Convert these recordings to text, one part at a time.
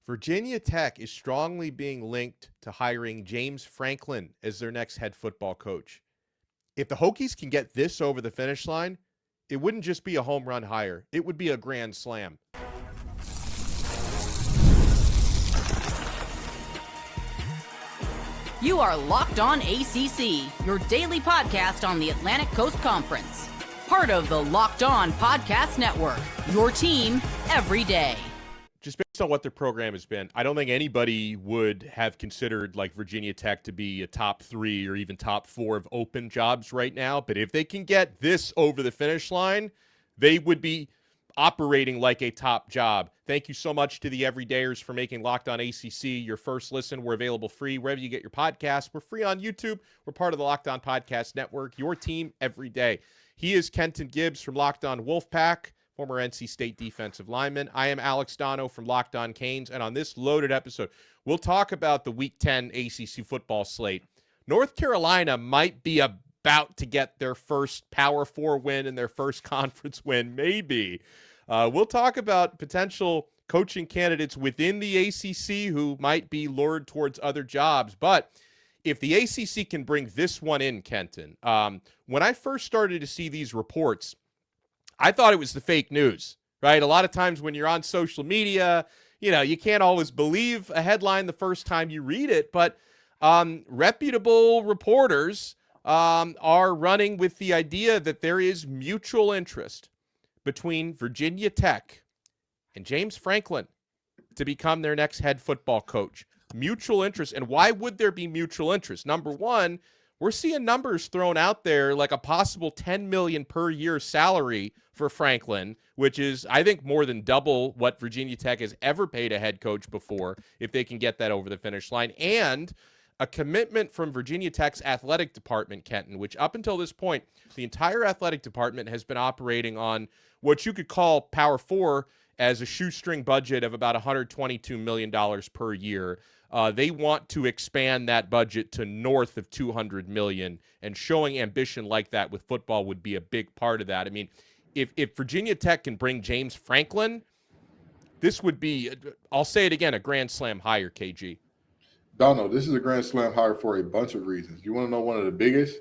Virginia Tech is strongly being linked to hiring James Franklin as their next head football coach. If the Hokies can get this over the finish line, it wouldn't just be a home run hire. It would be a grand slam. You are Locked On ACC, your daily podcast on the Atlantic Coast Conference. Part of the Locked On Podcast Network, your team every day. Just based on what their program has been, I don't think anybody would have considered like Virginia Tech to be a top 3 or even top 4 of open jobs right now. But if they can get this over the finish line, they would be operating like a top job. Thank you so much to the everydayers for making Locked On ACC your first listen. We're available free wherever you get your podcasts. We're free on YouTube. We're part of the Locked On Podcast Network, your team every day. He is Kenton Gibbs from Locked On Wolfpack, former NC State defensive lineman. I am Alex Donno from Locked On Canes, and on this loaded episode, we'll talk about the Week 10 ACC football slate. North Carolina might be about to get their first Power 4 win and their first conference win, maybe. We'll talk about potential coaching candidates within the ACC who might be lured towards other jobs, but if the ACC can bring this one in, Kenton, when I first started to see these reports, I thought it was the fake news, right? A lot of times when you're on social media, you can't always believe a headline the first time you read it, but reputable reporters are running with the idea that there is mutual interest between Virginia Tech and James Franklin to become their next head football coach. Mutual interest. And why would there be mutual interest? Number one, we're seeing numbers thrown out there like a possible $10 million per year salary for Franklin, which is, I think, more than double what Virginia Tech has ever paid a head coach before, if they can get that over the finish line. And a commitment from Virginia Tech's athletic department, Kenton, which up until this point, the entire athletic department has been operating on what you could call Power 4 as a shoestring budget of about $122 million per year. They want to expand that budget to north of $200 million, and showing ambition like that with football would be a big part of that. I mean, if Virginia Tech can bring James Franklin, this would be, I'll say it again, a grand slam hire, KG. Donno, this is a grand slam hire for a bunch of reasons. You want to know one of the biggest?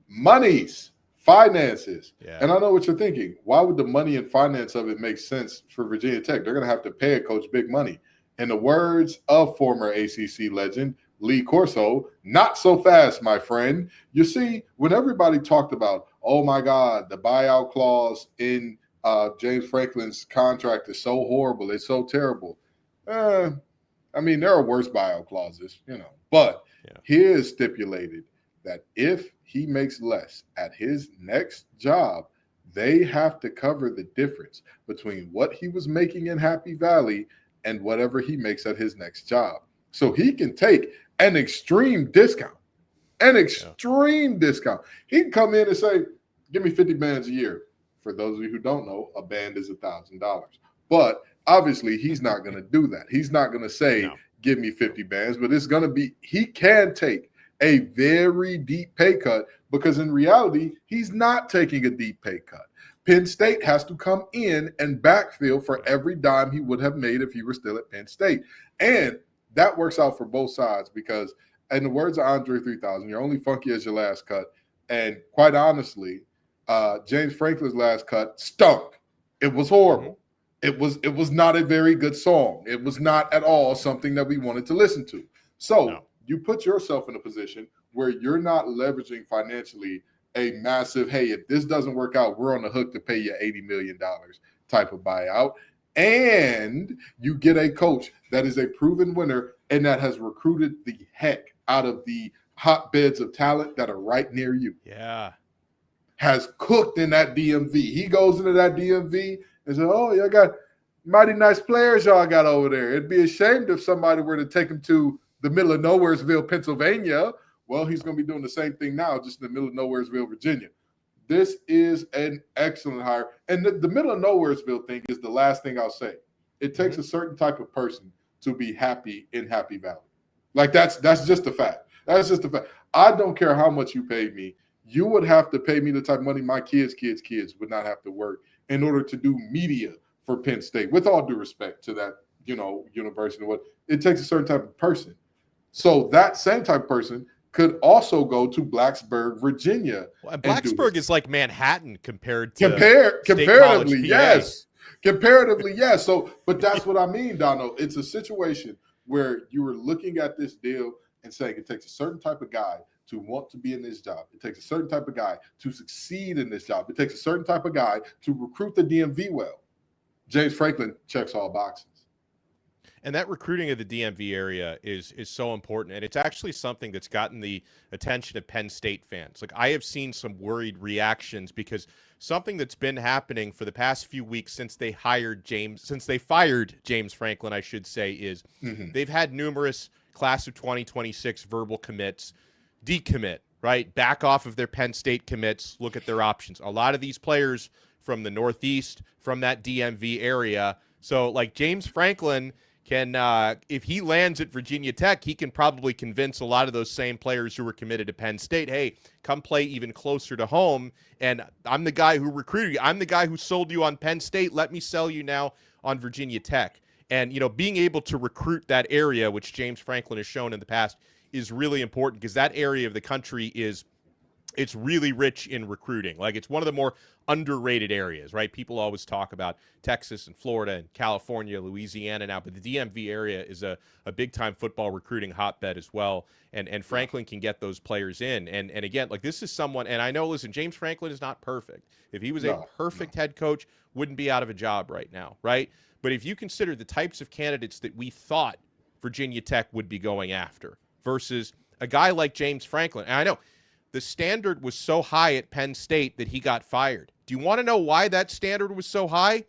Monies, finances. Yeah. And I know what you're thinking. Why would the money and finance of it make sense for Virginia Tech? They're going to have to pay a coach big money. In the words of former ACC legend Lee Corso, not so fast, my friend. You see, when everybody talked about, oh my God, the buyout clause in James Franklin's contract is so horrible, it's so terrible. I mean, there are worse buyout clauses, but here is stipulated that if he makes less at his next job, they have to cover the difference between what he was making in Happy Valley and whatever he makes at his next job. So he can take an extreme discount, discount. He can come in and say, give me 50 bands a year. For those of you who don't know, a band is $1,000. But obviously he's not going to do that. He's not going to say, give me 50 bands, but it's going to be, he can take a very deep pay cut, because in reality, he's not taking a deep pay cut. Penn State has to come in and backfill for every dime he would have made if he were still at Penn State. And that works out for both sides, because in the words of Andre 3000, you're only funky as your last cut. And quite honestly, James Franklin's last cut stunk. It was horrible. It was not a very good song. It was not at all something that we wanted to listen to. So you put yourself in a position where you're not leveraging financially a massive, hey, if this doesn't work out, we're on the hook to pay you $80 million type of buyout. And you get a coach that is a proven winner and that has recruited the heck out of the hotbeds of talent that are right near you. Yeah. Has cooked in that DMV. He goes into that DMV and says, oh, y'all got mighty nice players y'all got over there. It'd be ashamed if somebody were to take him to the middle of Nowheresville, Pennsylvania. Well, he's going to be doing the same thing now, just in the middle of Nowheresville, Virginia. This is an excellent hire. And the middle of Nowheresville thing is the last thing I'll say. It takes a certain type of person to be happy in Happy Valley. Like, that's just a fact. That's just a fact. I don't care how much you pay me. You would have to pay me the type of money my kids would not have to work in order to do media for Penn State, with all due respect to that university. What it takes a certain type of person. So that same type of person could also go to Blacksburg, Virginia. Well, and Blacksburg is like Manhattan compared to comparatively, College, yes. Comparatively, yes. So, but that's what I mean, Donno. It's a situation where you are looking at this deal and saying it takes a certain type of guy to want to be in this job. It takes a certain type of guy to succeed in this job. It takes a certain type of guy to recruit the DMV well. James Franklin checks all boxes. And that recruiting of the DMV area is so important. And it's actually something that's gotten the attention of Penn State fans. Like, I have seen some worried reactions because something that's been happening for the past few weeks since they fired James Franklin, I should say, is they've had numerous class of 2026 verbal commits decommit, right? Back off of their Penn State commits, look at their options. A lot of these players from the Northeast, from that DMV area. So, like, James Franklin can, if he lands at Virginia Tech, he can probably convince a lot of those same players who were committed to Penn State, hey, come play even closer to home. And I'm the guy who recruited you. I'm the guy who sold you on Penn State. Let me sell you now on Virginia Tech. And, being able to recruit that area, which James Franklin has shown in the past, is really important because that area of the country it's really rich in recruiting. Like, it's one of the more underrated areas, right? People always talk about Texas and Florida and California, Louisiana now, but the DMV area is a big-time football recruiting hotbed as well, and Franklin can get those players in. And again, like, this is someone, and I know, listen, James Franklin is not perfect. If he was a perfect head coach, wouldn't be out of a job right now, right? But if you consider the types of candidates that we thought Virginia Tech would be going after versus a guy like James Franklin, and I know the standard was so high at Penn State that he got fired. Do you want to know why that standard was so high?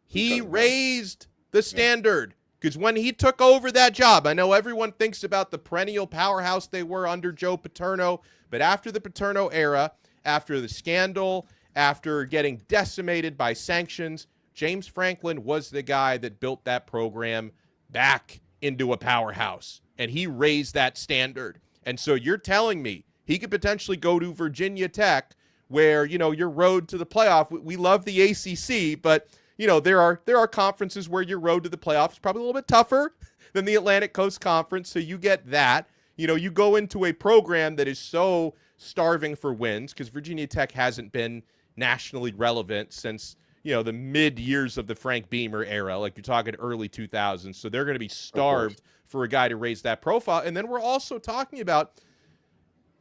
He raised the standard because when he took over that job, I know everyone thinks about the perennial powerhouse they were under Joe Paterno, but after the Paterno era, after the scandal, after getting decimated by sanctions, James Franklin was the guy that built that program back into a powerhouse, and he raised that standard. And so you're telling me he could potentially go to Virginia Tech where, your road to the playoff, we love the ACC, but, there are conferences where your road to the playoff is probably a little bit tougher than the Atlantic Coast Conference, so you get that. You go into a program that is so starving for wins because Virginia Tech hasn't been nationally relevant since, the mid-years of the Frank Beamer era, like you're talking early 2000s, so they're going to be starved for a guy to raise that profile. And then we're also talking about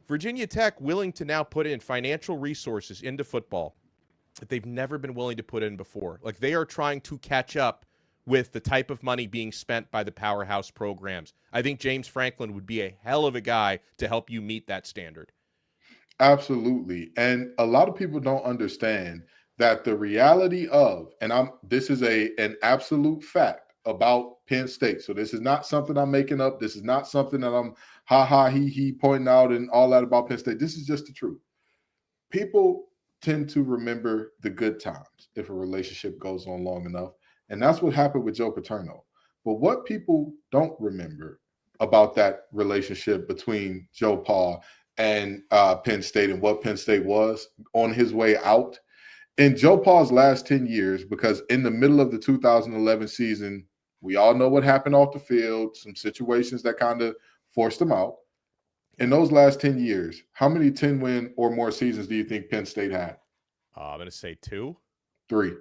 Virginia Tech willing to now put in financial resources into football that they've never been willing to put in before. Like, they are trying to catch up with the type of money being spent by the powerhouse programs. I think James Franklin would be a hell of a guy to help you meet that standard. Absolutely. And a lot of people don't understand that the reality of, and this is an absolute fact about Penn State. So this is not something I'm making up. This is not something that I'm he pointing out and all that about Penn State. This is just the truth. People tend to remember the good times if a relationship goes on long enough. And that's what happened with Joe Paterno. But what people don't remember about that relationship between Joe Pa and Penn State and what Penn State was on his way out, in Joe Pa's last 10 years, because in the middle of the 2011 season, we all know what happened off the field, some situations that kind of forced him out. In those last 10 years, how many 10-win or more seasons do you think Penn State had? I'm going to say 2. 3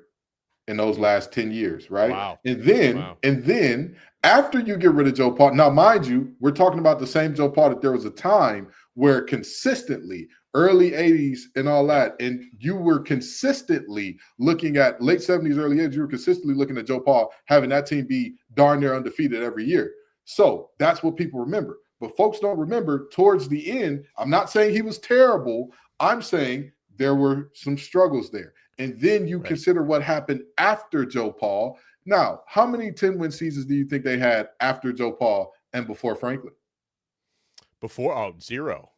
in those last 10 years, right? Wow. And then after you get rid of Joe Pa, now mind you, we're talking about the same Joe Pa that there was a time where consistently early 80s and all that, and you were consistently looking at late 70s, early 80s, you were consistently looking at Joe Pa having that team be darn near undefeated every year. So that's what people remember. But folks don't remember towards the end, I'm not saying he was terrible. I'm saying there were some struggles there. And then you consider what happened after Joe Pa. Now, how many 10-win seasons do you think they had after Joe Pa and before Franklin? Before, 0.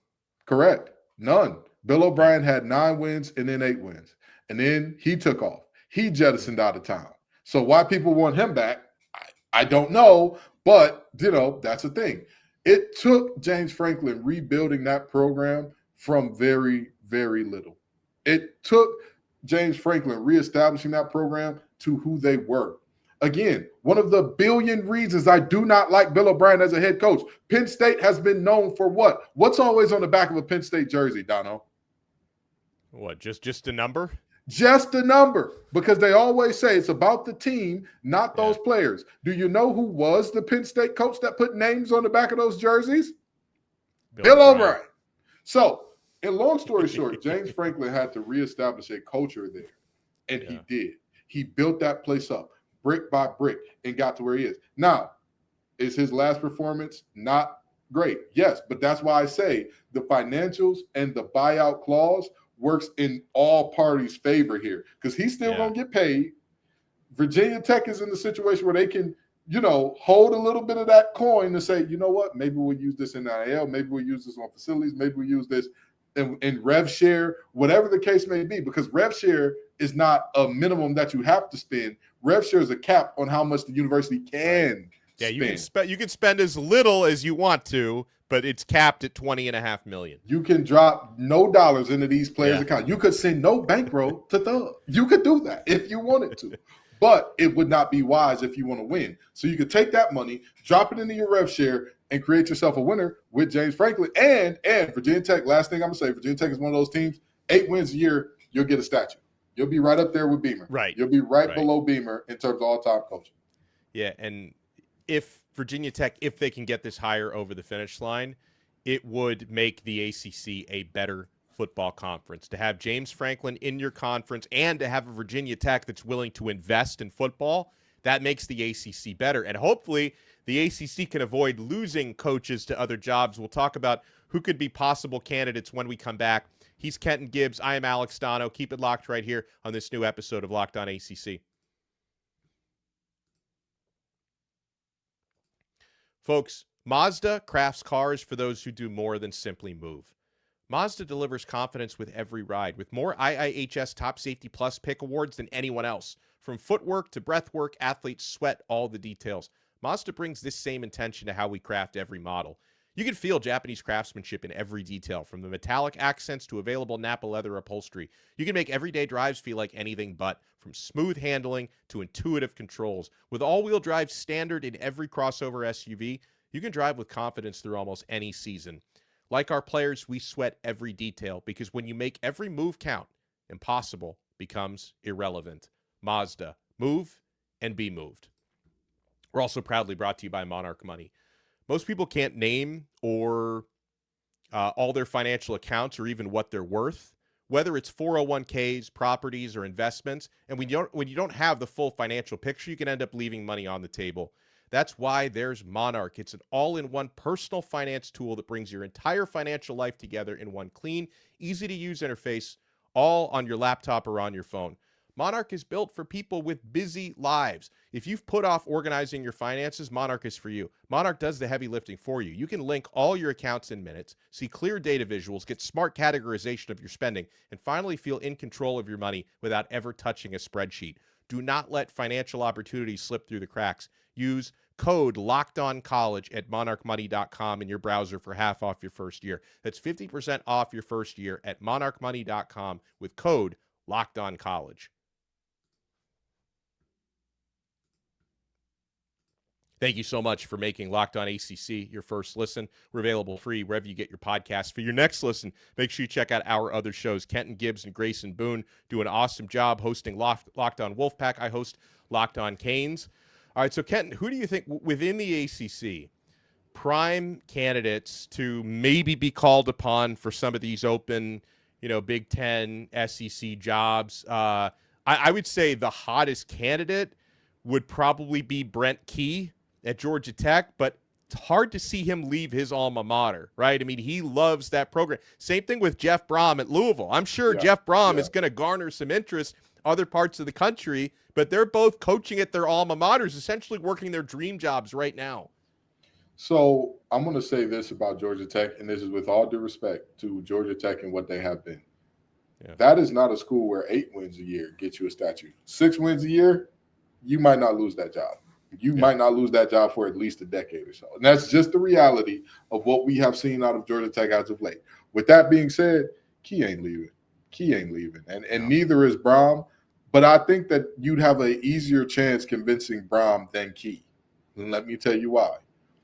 Correct. None. Bill O'Brien had 9 wins and then 8 wins. And then he took off. He jettisoned out of town. So why people want him back, I don't know. But, that's the thing. It took James Franklin rebuilding that program from very, very little. It took James Franklin reestablishing that program to who they were. Again, one of the billion reasons I do not like Bill O'Brien as a head coach. Penn State has been known for what? What's always on the back of a Penn State jersey, Donno? What, just a number? Just a number, because they always say it's about the team, not those players. Do you know who was the Penn State coach that put names on the back of those jerseys? Bill O'Brien. So, in long story short, James Franklin had to reestablish a culture there, and he did. He built that place up brick by brick and got to where he is. Now, is his last performance not great? Yes, but that's why I say the financials and the buyout clause works in all parties' favor here, because he's still going to get paid. Virginia Tech is in the situation where they can, hold a little bit of that coin to say, you know what, maybe we'll use this in NIL, maybe we'll use this on facilities, maybe we'll use this in rev share, whatever the case may be, because rev share is not a minimum that you have to spend. Rev share is a cap on how much the university can spend. You can spend as little as you want to, but it's capped at $20.5 million. You can drop no dollars into these players' accounts. You could send no bankroll to Thug. You could do that if you wanted to, but it would not be wise if you want to win. So you could take that money, drop it into your rev share, and create yourself a winner with James Franklin and Virginia Tech. Last thing I'm gonna say, Virginia Tech is one of those teams. 8 wins a year, you'll get a statue. You'll be right up there with Beamer. Right. You'll be right below Beamer in terms of all-time coaching. Yeah, and if Virginia Tech, if they can get this higher over the finish line, it would make the ACC a better football conference. To have James Franklin in your conference and to have a Virginia Tech that's willing to invest in football, that makes the ACC better. And hopefully the ACC can avoid losing coaches to other jobs. We'll talk about who could be possible candidates when we come back. He's Kenton Gibbs. I am Alex Donno. Keep it locked right here on this new episode of Locked On ACC. Folks, Mazda crafts cars for those who do more than simply move. Mazda delivers confidence with every ride, with more IIHS Top Safety Plus pick awards than anyone else. From footwork to breathwork, athletes sweat all the details. Mazda brings this same intention to how we craft every model. You can feel Japanese craftsmanship in every detail, from the metallic accents to available Nappa leather upholstery. You can make everyday drives feel like anything but, from smooth handling to intuitive controls. With all-wheel drive standard in every crossover SUV, you can drive with confidence through almost any season. Like our players, we sweat every detail, because when you make every move count, impossible becomes irrelevant. Mazda. Move and be moved. We're also proudly brought to you by Monarch Money. Most people can't name or all their financial accounts or even what they're worth, whether it's 401ks, properties, or investments. And when you don't have the full financial picture, you can end up leaving money on the table. That's why there's Monarch. It's an all-in-one personal finance tool that brings your entire financial life together in one clean, easy-to-use interface, all on your laptop or on your phone. Monarch is built for people with busy lives. If you've put off organizing your finances, Monarch is for you. Monarch does the heavy lifting for you. You can link all your accounts in minutes, see clear data visuals, get smart categorization of your spending, and finally feel in control of your money without ever touching a spreadsheet. Do not let financial opportunities slip through the cracks. Use code LOCKEDONCOLLEGE at monarchmoney.com in your browser for half off your first year. That's 50% off your first year at monarchmoney.com with code LOCKEDONCOLLEGE. Thank you so much for making Locked On ACC your first listen. We're available free wherever you get your podcasts. For your next listen, make sure you check out our other shows. Kenton Gibbs and Grayson Boone do an awesome job hosting Locked On Wolfpack. I host Locked On Canes. All right, so Kenton, who do you think within the ACC, prime candidates to maybe be called upon for some of these open, Big Ten, SEC jobs? I would say the hottest candidate would probably be Brent Key at Georgia Tech, but it's hard to see him leave his alma mater, right? I mean, he loves that program. Same thing with Jeff Brom at Louisville. I'm sure Jeff Brom is going to garner some interest other parts of the country, but they're both coaching at their alma maters, essentially working their dream jobs right now. So I'm going to say this about Georgia Tech, and this is with all due respect to Georgia Tech and what they have been. Yeah. That is not a school where 8 wins a year gets you a statue. 6 wins a year, you might not lose that job. You might not lose that job for at least a decade or so. And that's just the reality of what we have seen out of Georgia Tech as of late. With that being said, Key ain't leaving. And neither is Brom. But I think that you'd have an easier chance convincing Brom than Key. And let me tell you why.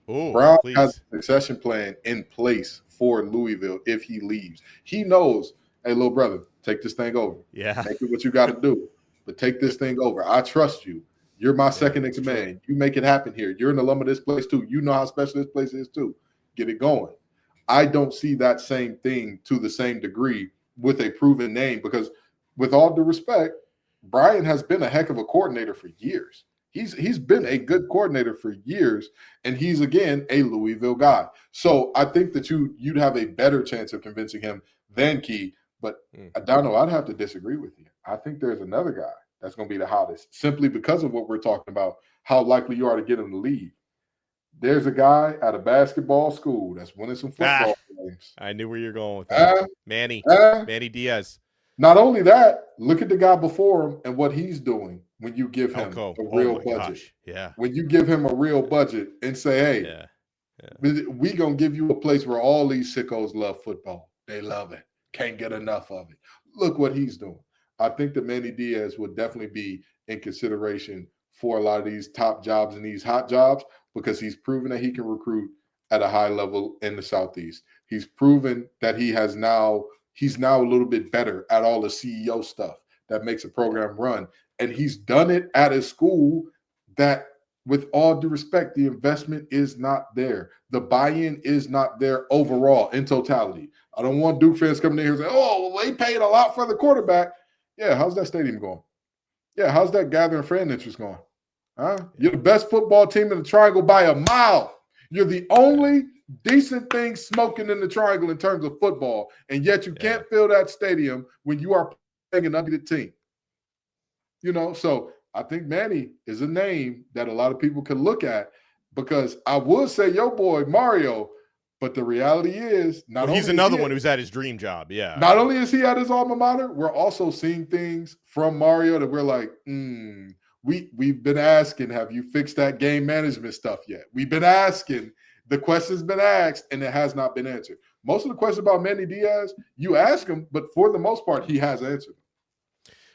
Oh, Brown has please. a succession plan in place for Louisville if he leaves. He knows, hey, little brother, take this thing over. Yeah. Make it what you got to do, but take this thing over. I trust you. You're my second in command. True. You make it happen here. You're an alum of this place too. You know how special this place is too. Get it going. I don't see that same thing to the same degree with a proven name because, with all due respect, Brian has been a heck of a coordinator for years. He's been a good coordinator for years, and he's, again, a Louisville guy. So I think that you'd have a better chance of convincing him than Key. But Donno, I'd have to disagree with you. I think there's another guy that's going to be the hottest simply because of what we're talking about, how likely you are to get him to leave. There's a guy at a basketball school that's winning some football games. I knew where you're going with that. Manny Diaz. Not only that, look at the guy before him and what he's doing when you give him a real budget. Gosh. Yeah. When you give him a real budget and say, hey, we going to give you a place where all these sickos love football. They love it. Can't get enough of it. Look what he's doing. I think that Manny Diaz would definitely be in consideration for a lot of these top jobs and these hot jobs because he's proven that he can recruit at a high level in the Southeast. He's proven that he's now a little bit better at all the CEO stuff that makes a program run. And he's done it at a school that, with all due respect, the investment is not there. The buy-in is not there overall in totality. I don't want Duke fans coming in here and say, oh, well, they paid a lot for the quarterback. Yeah, how's that stadium going? Yeah, how's that gathering fan interest going? Huh? You're the best football team in the Triangle by a mile. You're the only decent thing smoking in the Triangle in terms of football, and yet you can't fill that stadium when you are playing an undefeated team. So I think Manny is a name that a lot of people can look at because I would say your boy Mario, but the reality is he's another one who's at his dream job. Yeah. Not only is he at his alma mater, we're also seeing things from Mario that we're like, we've been asking, have you fixed that game management stuff yet? We've been asking. The question's been asked, and it has not been answered. Most of the questions about Manny Diaz, you ask him, but for the most part, he has answered.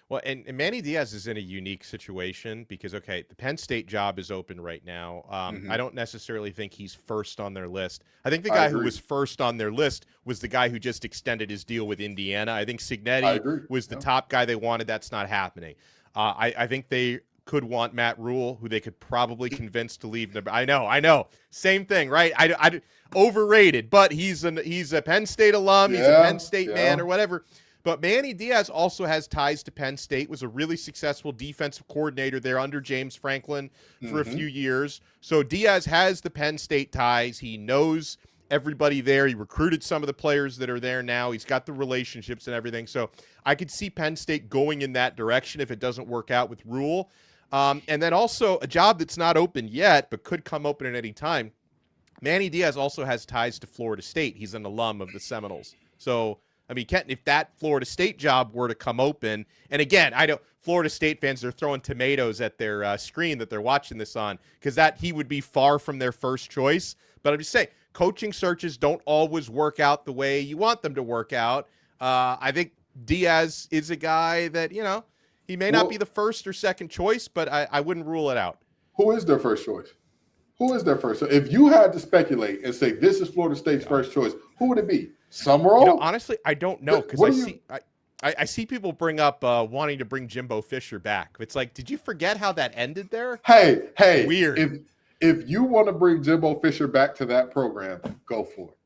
Well, and Manny Diaz is in a unique situation because, the Penn State job is open right now. I don't necessarily think he's first on their list. I think the guy who was first on their list was the guy who just extended his deal with Indiana. I think Cignetti was the top guy they wanted. That's not happening. I think they could want Matt Rule, who they could probably convince to leave. I know. Same thing, right? I overrated, but he's a Penn State alum. He's a Penn State man or whatever. But Manny Diaz also has ties to Penn State, was a really successful defensive coordinator there under James Franklin for a few years. So Diaz has the Penn State ties. He knows everybody there. He recruited some of the players that are there now. He's got the relationships and everything. So I could see Penn State going in that direction if it doesn't work out with Rule. And then also a job that's not open yet but could come open at any time. Manny Diaz also has ties to Florida State. He's an alum of the Seminoles. So I mean, Kenton, if that Florida State job were to come open, and again, I know Florida State fans are throwing tomatoes at their screen that they're watching this on because he would be far from their first choice. But I'm just saying, coaching searches don't always work out the way you want them to work out. I think Diaz is a guy that, he may not be the first or second choice, but I wouldn't rule it out. Who is their first choice? Who is their first? So if you had to speculate and say this is Florida State's first choice, who would it be? Summerall? Honestly, I don't know because I see people bring up wanting to bring Jimbo Fisher back. It's like, did you forget how that ended there? Hey, weird. If you want to bring Jimbo Fisher back to that program, go for it.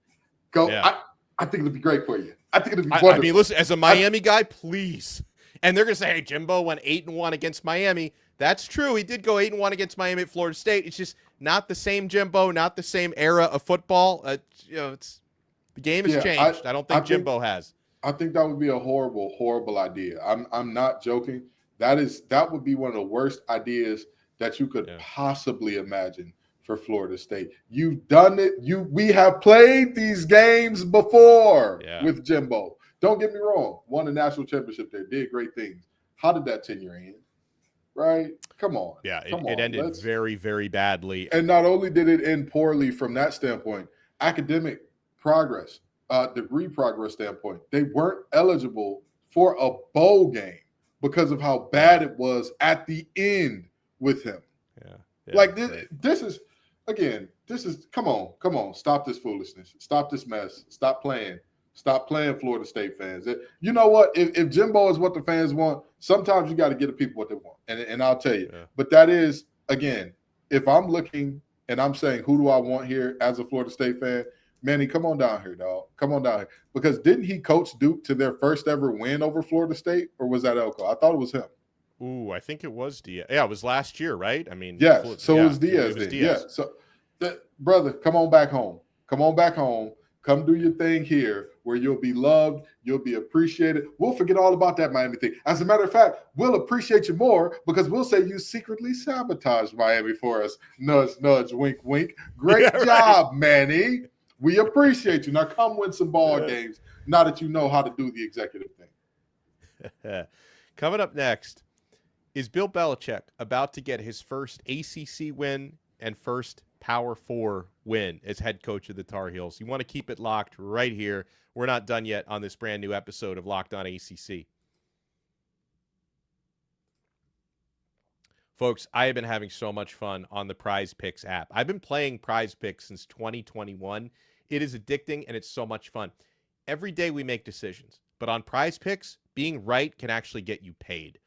Go. Yeah. I think it'd be great for you. I think it'd be wonderful. I mean, listen, as a Miami guy, please. And they're gonna say, hey, Jimbo went 8-1 against Miami. That's true. He did go 8-1 against Miami at Florida State. It's just not the same Jimbo, not the same era of football. The game has changed. I don't think Jimbo has. I think that would be a horrible, horrible idea. I'm not joking. That would be one of the worst ideas that you could possibly imagine for Florida State. You've done it. We have played these games before with Jimbo. Don't get me wrong. Won a national championship there. Did great things. How did that tenure end? Right? Come on. Yeah, it ended very, very badly. And not only did it end poorly from that standpoint, academic progress, degree progress standpoint, they weren't eligible for a bowl game because of how bad it was at the end with him. Yeah. Like this is, again, come on, stop this foolishness, stop this mess, stop playing Florida State fans. You know what? If Jimbo is what the fans want, sometimes you got to give the people what they want, and I'll tell you. Yeah. But that is, again, if I'm looking and I'm saying, who do I want here as a Florida State fan? Manny, come on down here, dog. Come on down here. Because didn't he coach Duke to their first ever win over Florida State, or was that Elko? I thought it was him. Ooh, I think it was Diaz. Yeah, it was last year, right? I mean, yes. So it was Diaz. It was then. Diaz. Yeah. So, brother, come on back home. Come on back home. Come do your thing here where you'll be loved, you'll be appreciated. We'll forget all about that Miami thing. As a matter of fact, we'll appreciate you more because we'll say you secretly sabotaged Miami for us. Nudge, nudge, wink, wink. Great job, Manny. We appreciate you. Now come win some ball games now that you know how to do the executive thing. Coming up next, is Bill Belichick about to get his first ACC win and first Power 4 win as head coach of the Tar Heels? You want to keep it locked right here. We're not done yet on this brand new episode of Locked On ACC. Folks, I have been having so much fun on the Prize Picks app. I've been playing Prize Picks since 2021. It is addicting and it's so much fun. Every day we make decisions, but on Prize Picks, being right can actually get you paid.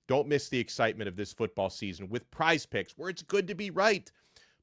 Don't miss the excitement of this football season with Prize Picks, where it's good to be right.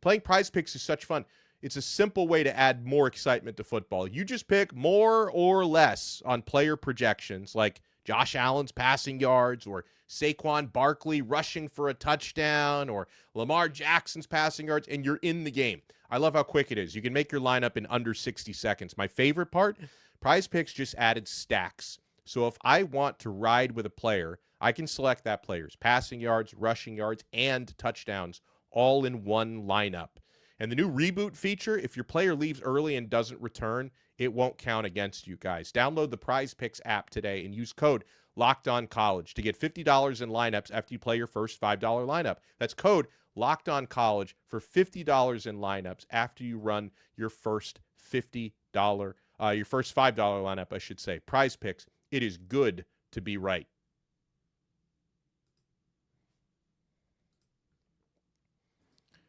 Playing Prize Picks is such fun. It's a simple way to add more excitement to football. You just pick more or less on player projections like Josh Allen's passing yards or Saquon Barkley rushing for a touchdown or Lamar Jackson's passing yards, and you're in the game. I love how quick it is. You can make your lineup in under 60 seconds. My favorite part, Prize Picks just added stacks. So if I want to ride with a player, I can select that player's passing yards, rushing yards, and touchdowns all in one lineup. And the new reboot feature, if your player leaves early and doesn't return, it won't count against you guys. Download the Prize Picks app today and use code LOCKEDONCollege to get $50 in lineups after you play your first $5 lineup. That's code LOCKEDONCollege for $50 in lineups after you run your first $5 lineup, I should say. Prize Picks, it is good to be right.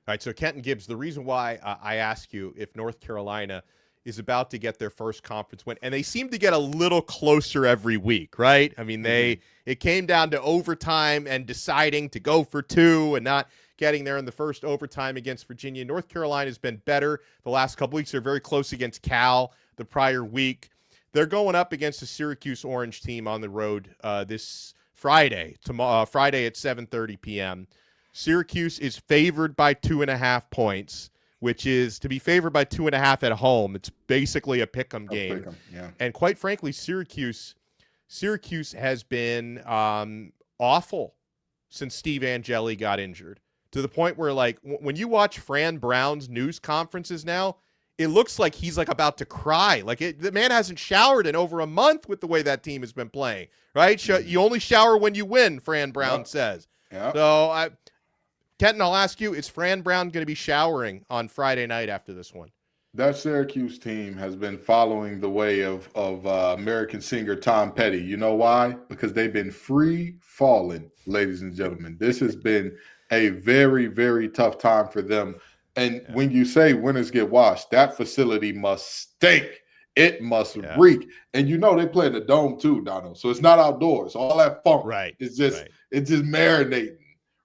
All right, so Kenton Gibbs, the reason why I ask you if North Carolina is about to get their first conference win, and they seem to get a little closer every week, right? I mean, it came down to overtime and deciding to go for two and not getting there in the first overtime against Virginia. North Carolina has been better the last couple weeks. They're very close against Cal the prior week. They're going up against the Syracuse Orange team on the road this Friday, Friday at 7:30 p.m. Syracuse is favored by 2.5 points, which is to be favored by 2.5 at home. It's basically a pick'em game. Yeah. And quite frankly, Syracuse has been awful since Steve Angeli got injured, to the point where, like, when you watch Fran Brown's news conferences now, it looks like he's like about to cry. Like the man hasn't showered in over a month with the way that team has been playing, right? You only shower when you win, Fran Brown says. Yep. So Kenton, I'll ask you, is Fran Brown going to be showering on Friday night after this one? That Syracuse team has been following the way of American singer Tom Petty. You know why? Because they've been free falling, ladies and gentlemen. This has been a very, very tough time for them. And when you say winners get washed, that facility must stink. It must reek. And you know they play in the dome too, Donald. So it's not outdoors. All that funk is just it's just marinating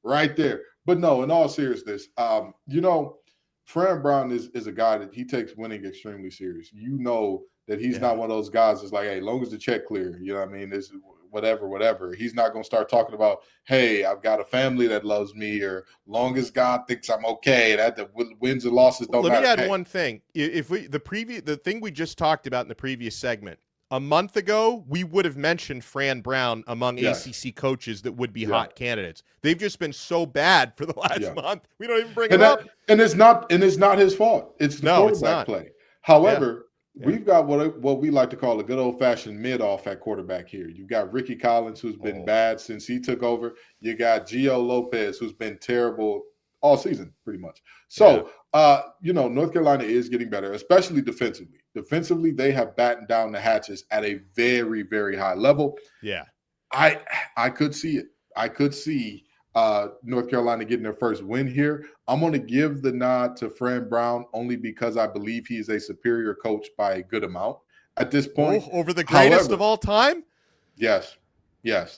right there. But no, in all seriousness, Fran Brown is a guy that he takes winning extremely serious. You know that he's not one of those guys that's like, hey, as long as the check clear, you know what I mean? This whatever. He's not going to start talking about, hey, I've got a family that loves me, or long as God thinks I'm okay, that the wins and losses don't matter. Let me add one thing. If the thing we just talked about in the previous segment, a month ago, we would have mentioned Fran Brown among ACC coaches that would be hot candidates. They've just been so bad for the last month. We don't even bring him up. And it's not his fault. It's the quarterback play. However, we've got what we like to call a good old-fashioned mid-off at quarterback here. You've got Ricky Collins, who's been bad since he took over. You got Gio Lopez, who's been terrible all season, pretty much. So, North Carolina is getting better, especially defensively. Defensively, they have battened down the hatches at a very, very high level. Yeah. I could see it. I could see North Carolina getting their first win here. I'm going to give the nod to Fran Brown only because I believe he is a superior coach by a good amount at this point. Over the greatest of all time? Yes,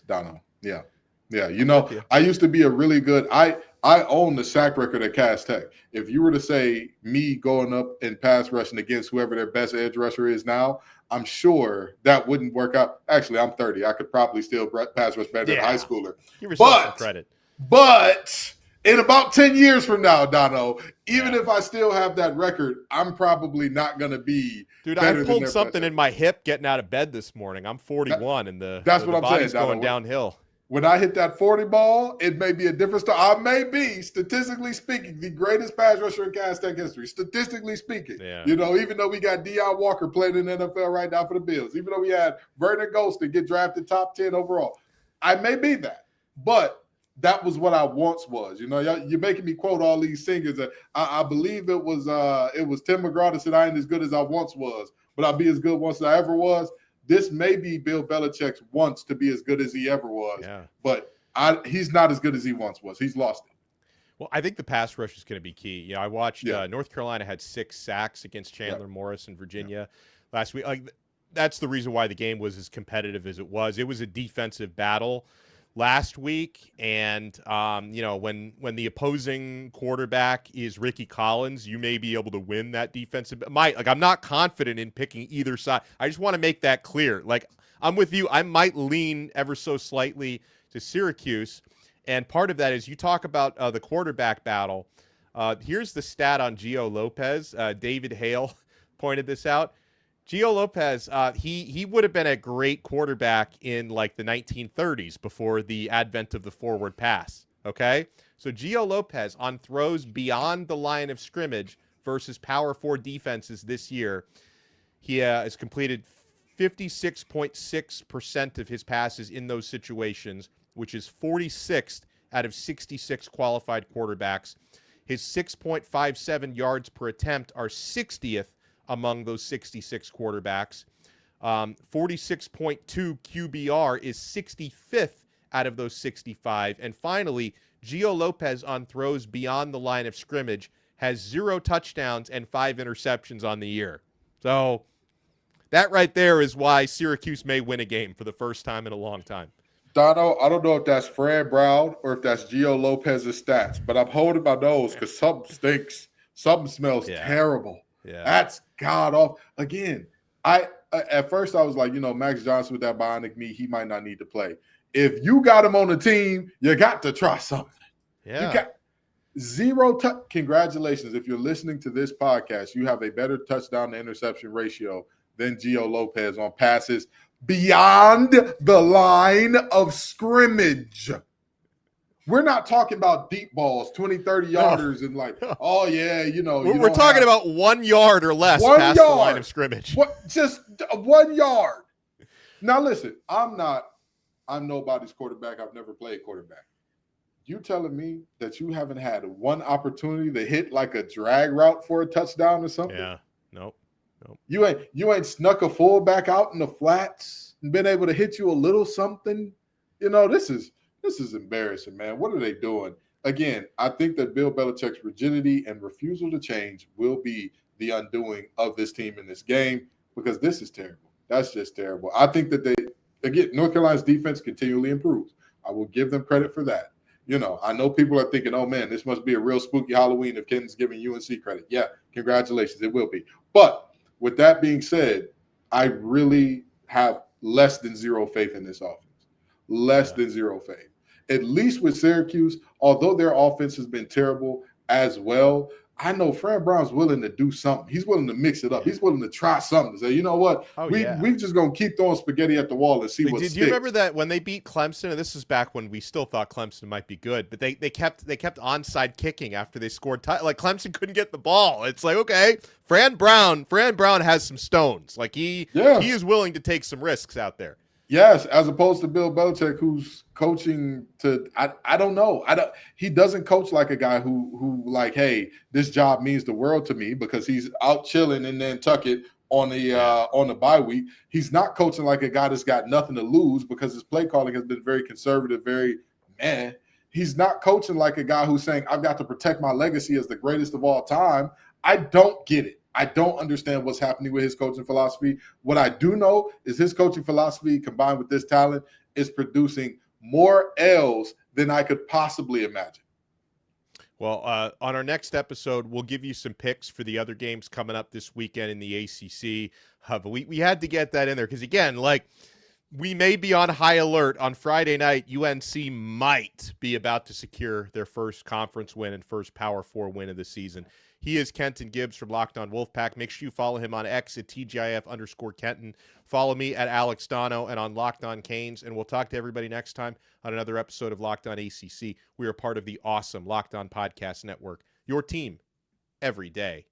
Donno. Yeah. You. I used to be a really good. I own the sack record at Cass Tech. If you were to say me going up and pass rushing against whoever their best edge rusher is now, I'm sure that wouldn't work out. Actually, I'm 30. I could probably still pass rush better than a high schooler. Give yourself some credit. But in about 10 years from now, Donno, even if I still have that record, I'm probably not going to be. Dude, I pulled something in my hip getting out of bed this morning. I'm 41, and that's what I'm body's saying, going downhill. When I hit that 40 ball, it may be a different story. I may be, statistically speaking, the greatest pass rusher in Cass Tech history. Statistically speaking, even though we got Deion Walker playing in the NFL right now for the Bills, even though we had Vernon Golston get drafted top 10 overall, I may be that. But that was what I once was. You're making me quote all these singers. I believe it was Tim McGraw that said, "I ain't as good as I once was, but I'll be as good once as I ever was." This may be Bill Belichick's wants to be as good as he ever was, but he's not as good as he once was. He's lost it. Well, I think the pass rush is going to be key. I watched North Carolina had 6 sacks against Chandler Morris in Virginia last week. That's the reason why the game was as competitive as it was. It was a defensive battle last week, and when the opposing quarterback is Ricky Collins, you may be able to win that defensive. I'm not confident in picking either side. I just want to make that clear. I'm with you. I might lean ever so slightly to Syracuse, and part of that is you talk about the quarterback battle. Here's the stat on Gio Lopez. David Hale pointed this out. Gio Lopez, he would have been a great quarterback in the 1930s before the advent of the forward pass, okay? So Gio Lopez on throws beyond the line of scrimmage versus Power 4 defenses this year, he has completed 56.6% of his passes in those situations, which is 46th out of 66 qualified quarterbacks. His 6.57 yards per attempt are 60th among those 66 quarterbacks. 46.2 QBR is 65th out of those 65. And finally, Gio Lopez on throws beyond the line of scrimmage has 0 touchdowns and 5 interceptions on the year. So that right there is why Syracuse may win a game for the first time in a long time. Donno, I don't know if that's Fran Brown or if that's Gio Lopez's stats, but I'm holding my nose because something stinks. Something smells terrible. Yeah, that's god awful. Again, at first I was like, Max Johnson with that bionic knee, he might not need to play. If you got him on the team, you got to try something. Yeah. You got 0 touch. Congratulations. If you're listening to this podcast, you have a better touchdown to interception ratio than Gio Lopez on passes beyond the line of scrimmage. We're not talking about deep balls, 20, 30 yarders, and we're talking about 1 yard or less past the line of scrimmage. Just 1 yard. Now listen, I'm nobody's quarterback. I've never played quarterback. You telling me that you haven't had one opportunity to hit like a drag route for a touchdown or something? Yeah. Nope. You ain't snuck a fullback out in the flats and been able to hit you a little something. This is embarrassing, man. What are they doing? Again, I think that Bill Belichick's rigidity and refusal to change will be the undoing of this team in this game because this is terrible. That's just terrible. I think that North Carolina's defense continually improves. I will give them credit for that. I know people are thinking, oh, man, this must be a real spooky Halloween if Kenton's giving UNC credit. Yeah, congratulations. It will be. But with that being said, I really have less than 0 faith in this offense. Less than 0 faith. At least with Syracuse, although their offense has been terrible as well, I know Fran Brown's willing to do something. He's willing to mix it up. He's willing to try something to say, you know what? We just going to keep throwing spaghetti at the wall and see what sticks. Did you remember that when they beat Clemson, and this is back when we still thought Clemson might be good, but they kept onside kicking after they scored. Clemson couldn't get the ball. It's like, okay, Fran Brown has some stones. He is willing to take some risks out there. Yes, as opposed to Bill Belichick, who's coaching to I don't know. He doesn't coach like a guy who hey, this job means the world to me because he's out chilling in Nantucket on the bye week. He's not coaching like a guy that's got nothing to lose because his play calling has been very conservative, very man. He's not coaching like a guy who's saying, I've got to protect my legacy as the greatest of all time. I don't get it. I don't understand what's happening with his coaching philosophy. What I do know is his coaching philosophy combined with this talent is producing more L's than I could possibly imagine. Well, on our next episode, we'll give you some picks for the other games coming up this weekend in the ACC. But we had to get that in there because, again, like, we may be on high alert on Friday night. UNC might be about to secure their first conference win and first Power 4 win of the season. He is Kenton Gibbs from Locked On Wolfpack. Make sure you follow him on X at TGIF_Kenton. Follow me at Alex Donno and on Locked On Canes. And we'll talk to everybody next time on another episode of Locked On ACC. We are part of the awesome Locked On Podcast Network. Your team every day.